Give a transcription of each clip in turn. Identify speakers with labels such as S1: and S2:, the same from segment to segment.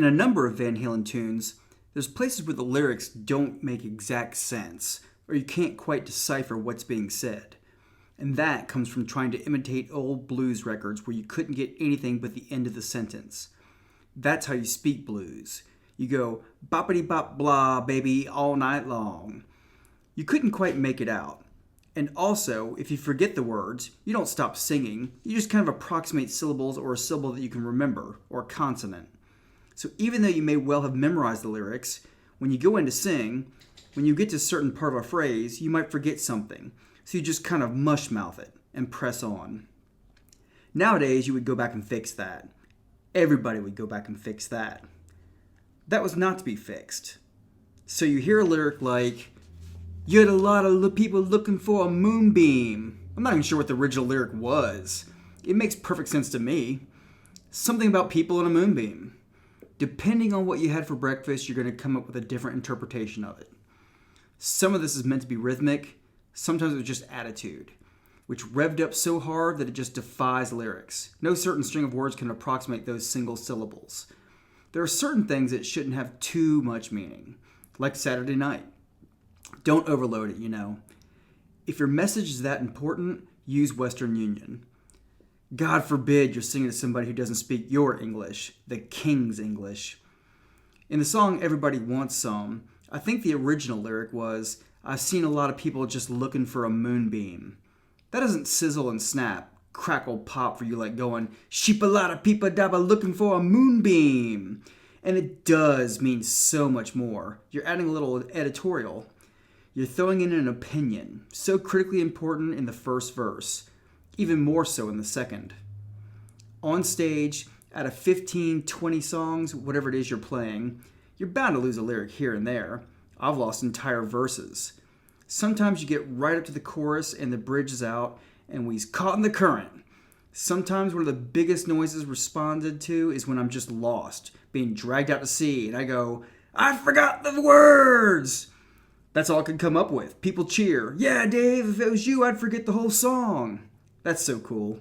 S1: a number of Van Halen tunes, there's places where the lyrics don't make exact sense, or you can't quite decipher what's being said. And that comes from trying to imitate old blues records where you couldn't get anything but the end of the sentence. That's how you speak blues. You go, boppity bop blah, baby, all night long. You couldn't quite make it out. And also, if you forget the words, you don't stop singing. You just kind of approximate syllables or a syllable that you can remember, or a consonant. So even though you may well have memorized the lyrics, when you go in to sing, when you get to a certain part of a phrase, you might forget something. So you just kind of mush mouth it and press on. Nowadays, you would go back and fix that. Everybody would go back and fix that. That was not to be fixed. So you hear a lyric like, you had a lot of people looking for a moonbeam. I'm not even sure what the original lyric was. It makes perfect sense to me. Something about people and a moonbeam. Depending on what you had for breakfast, you're going to come up with a different interpretation of it. Some of this is meant to be rhythmic. Sometimes it was just attitude, which revved up so hard that it just defies lyrics. No certain string of words can approximate those single syllables. There are certain things that shouldn't have too much meaning, like Saturday Night. Don't overload it, you know. If your message is that important, use Western Union. God forbid you're singing to somebody who doesn't speak your English, the King's English. In the song Everybody Wants Some, I think the original lyric was, I've seen a lot of people just looking for a moonbeam. That doesn't sizzle and snap, crackle pop for you like going, sheep a lot of people dabba looking for a moonbeam. And it does mean so much more. You're adding a little editorial. You're throwing in an opinion, so critically important in the first verse, even more so in the second. On stage, out of 15, 20 songs, whatever it is you're playing, you're bound to lose a lyric here and there. I've lost entire verses. Sometimes you get right up to the chorus and the bridge is out and we's caught in the current. Sometimes one of the biggest noises responded to is when I'm just lost, being dragged out to sea, and I go, I forgot the words! That's all I could come up with. People cheer, yeah, Dave, if it was you, I'd forget the whole song. That's so cool.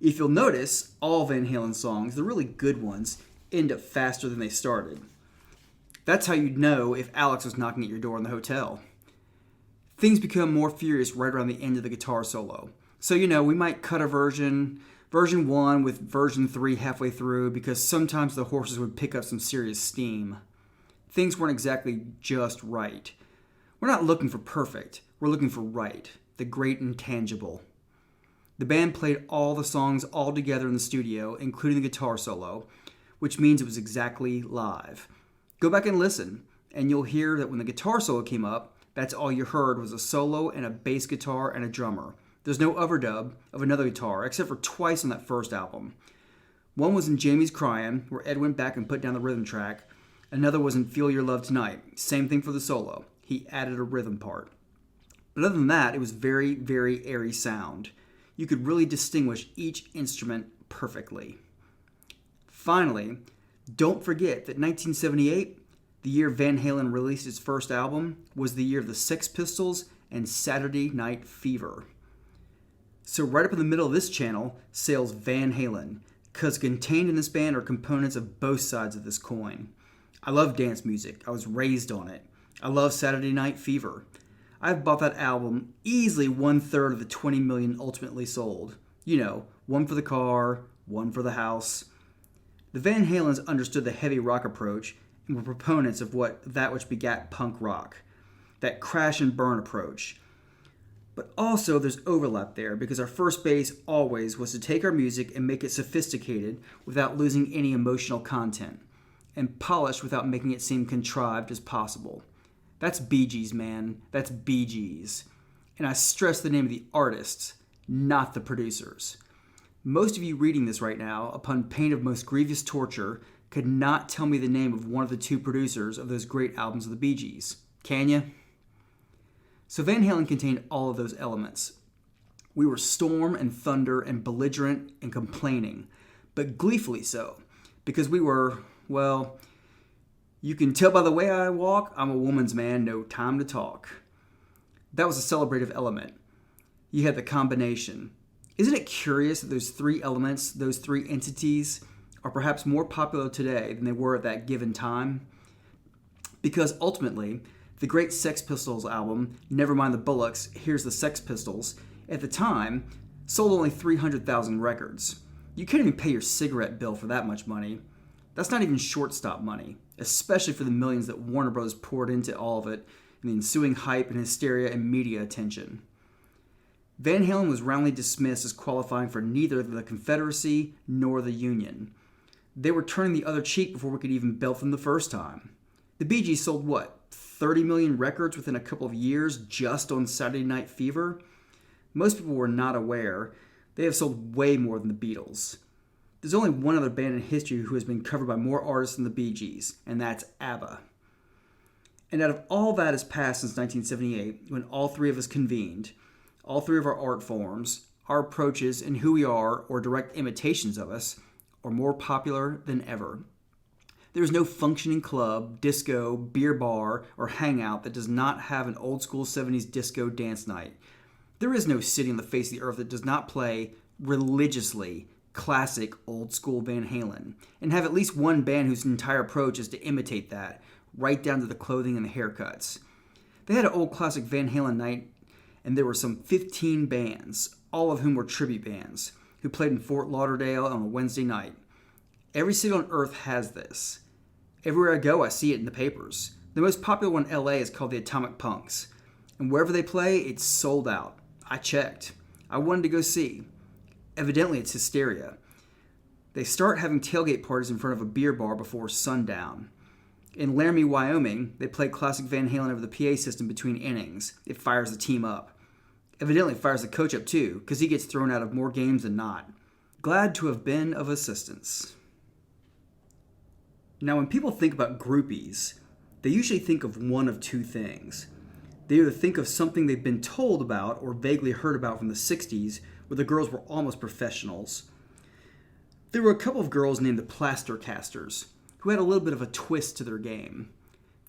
S1: If you'll notice, all Van Halen songs, the really good ones, end up faster than they started. That's how you'd know if Alex was knocking at your door in the hotel. Things become more furious right around the end of the guitar solo. So, we might cut a version 1 with version 3 halfway through because sometimes the horses would pick up some serious steam. Things weren't exactly just right. We're not looking for perfect. We're looking for right, the great intangible. The band played all the songs all together in the studio, including the guitar solo, which means it was exactly live. Go back and listen, and you'll hear that when the guitar solo came up, that's all you heard was a solo and a bass guitar and a drummer. There's no overdub of another guitar, except for twice on that first album. One was in Jamie's Cryin', where Ed went back and put down the rhythm track. Another was in Feel Your Love Tonight. Same thing for the solo. He added a rhythm part. But other than that, it was very, very airy sound. You could really distinguish each instrument perfectly. Finally, don't forget that 1978, the year Van Halen released his first album, was the year of the Sex Pistols and Saturday Night Fever. So right up in the middle of this channel sails Van Halen, because contained in this band are components of both sides of this coin. I love dance music. I was raised on it. I love Saturday Night Fever. I've bought that album easily 1/3 of the 20 million ultimately sold. One for the car, one for the house. The Van Halens understood the heavy rock approach and were proponents of that which begat punk rock, that crash and burn approach. But also there's overlap there because our first base always was to take our music and make it sophisticated without losing any emotional content, and polished without making it seem contrived as possible. That's Bee Gees, man. That's Bee Gees. And I stress the name of the artists, not the producers. Most of you reading this right now, upon pain of most grievous torture, could not tell me the name of one of the two producers of those great albums of the Bee Gees. Can you? So Van Halen contained all of those elements. We were storm and thunder and belligerent and complaining, but gleefully so, because we were, well, you can tell by the way I walk, I'm a woman's man, no time to talk. That was a celebrative element. You had the combination. Isn't it curious that those three elements, those three entities, are perhaps more popular today than they were at that given time? Because ultimately, the great Sex Pistols album, Nevermind the Bollocks, Here's the Sex Pistols, at the time, sold only 300,000 records. You can't even pay your cigarette bill for that much money. That's not even shortstop money, especially for the millions that Warner Bros. Poured into all of it and the ensuing hype and hysteria and media attention. Van Halen was roundly dismissed as qualifying for neither the Confederacy nor the Union. They were turning the other cheek before we could even belt them the first time. The Bee Gees sold, 30 million records within a couple of years just on Saturday Night Fever? Most people were not aware they have sold way more than the Beatles. There's only one other band in history who has been covered by more artists than the Bee Gees, and that's ABBA. And out of all that has passed since 1978, when all three of us convened, all three of our art forms, our approaches, and who we are, or direct imitations of us, are more popular than ever. There is no functioning club, disco, beer bar, or hangout that does not have an old school 70s disco dance night. There is no city on the face of the earth that does not play religiously classic old school Van Halen, and have at least one band whose entire approach is to imitate that, right down to the clothing and the haircuts. They had an old classic Van Halen night, and there were some 15 bands, all of whom were tribute bands, who played in Fort Lauderdale on a Wednesday night. Every city on earth has this. Everywhere I go, I see it in the papers. The most popular one in LA is called the Atomic Punks, and wherever they play, it's sold out. I checked. I wanted to go see. Evidently, it's hysteria. They start having tailgate parties in front of a beer bar before sundown. In Laramie, Wyoming, they play classic Van Halen over the PA system between innings. It fires the team up. Evidently, it fires the coach up too, because he gets thrown out of more games than not. Glad to have been of assistance. Now, when people think about groupies, they usually think of one of two things. They either think of something they've been told about or vaguely heard about from the 60s, where the girls were almost professionals. There were a couple of girls named the Plaster Casters, who had a little bit of a twist to their game.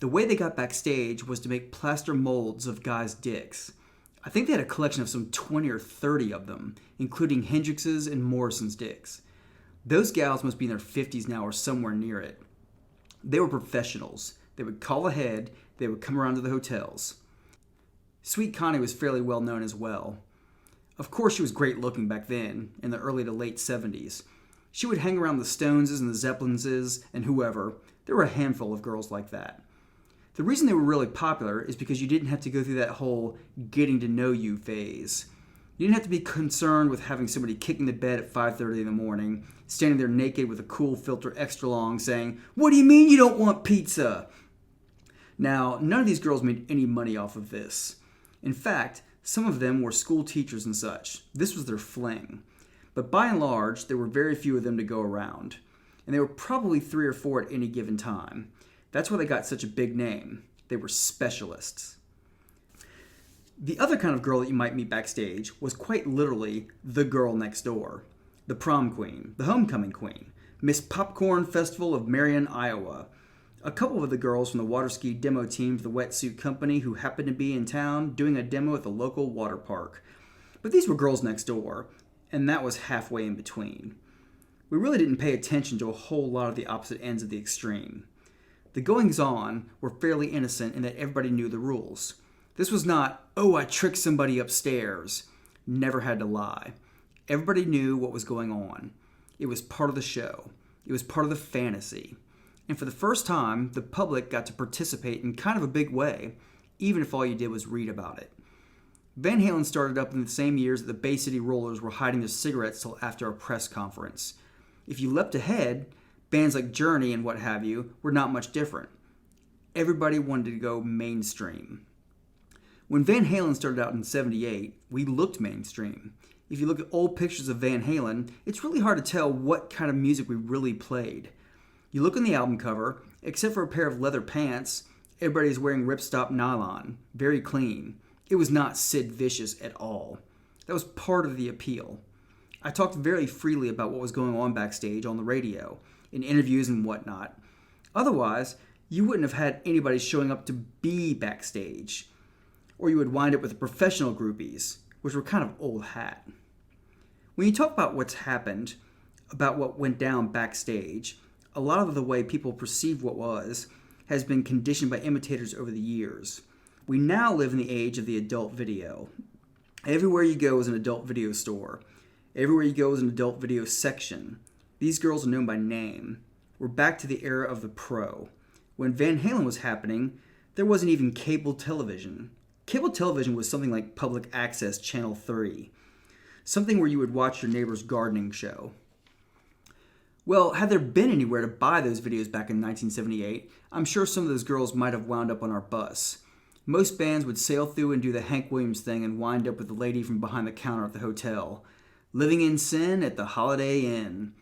S1: The way they got backstage was to make plaster molds of guys' dicks. I think they had a collection of some 20 or 30 of them, including Hendrix's and Morrison's dicks. Those gals must be in their 50s now or somewhere near it. They were professionals. They would call ahead, they would come around to the hotels. Sweet Connie was fairly well known as well. Of course, she was great looking back then, in the early to late 70s. She would hang around the Stoneses and the Zeppelinses and whoever. There were a handful of girls like that. The reason they were really popular is because you didn't have to go through that whole getting to know you phase. You didn't have to be concerned with having somebody kicking the bed at 5:30 in the morning, standing there naked with a cool filter extra long saying, "What do you mean you don't want pizza?" Now, none of these girls made any money off of this. In fact, some of them were school teachers and such. This was their fling. But by and large, there were very few of them to go around. And there were probably 3 or 4 at any given time. That's why they got such a big name. They were specialists. The other kind of girl that you might meet backstage was quite literally the girl next door. The prom queen, the homecoming queen, Miss Popcorn Festival of Marion, Iowa. A couple of the girls from the water ski demo team for the wetsuit company who happened to be in town doing a demo at the local water park. But these were girls next door, and that was halfway in between. We really didn't pay attention to a whole lot of the opposite ends of the extreme. The goings-on were fairly innocent in that everybody knew the rules. This was not, "Oh, I tricked somebody upstairs." Never had to lie. Everybody knew what was going on. It was part of the show. It was part of the fantasy. And for the first time, the public got to participate in kind of a big way, even if all you did was read about it. Van Halen started up in the same years that the Bay City Rollers were hiding their cigarettes till after a press conference. If you leapt ahead, bands like Journey and what have you were not much different. Everybody wanted to go mainstream. When Van Halen started out in '78, we looked mainstream. If you look at old pictures of Van Halen, it's really hard to tell what kind of music we really played. You look on the album cover, except for a pair of leather pants, everybody's wearing ripstop nylon, very clean. It was not Sid Vicious at all. That was part of the appeal. I talked very freely about what was going on backstage on the radio, in interviews and whatnot. Otherwise, you wouldn't have had anybody showing up to be backstage. Or you would wind up with the professional groupies, which were kind of old hat. When you talk about what's happened, about what went down backstage. A lot of the way people perceive what was has been conditioned by imitators over the years. We now live in the age of the adult video. Everywhere you go is an adult video store. Everywhere you go is an adult video section. These girls are known by name. We're back to the era of the pro. When Van Halen was happening, there wasn't even cable television. Cable television was something like Public Access Channel 3. Something where you would watch your neighbor's gardening show. Well, had there been anywhere to buy those videos back in 1978, I'm sure some of those girls might have wound up on our bus. Most bands would sail through and do the Hank Williams thing and wind up with the lady from behind the counter at the hotel. Living in sin at the Holiday Inn.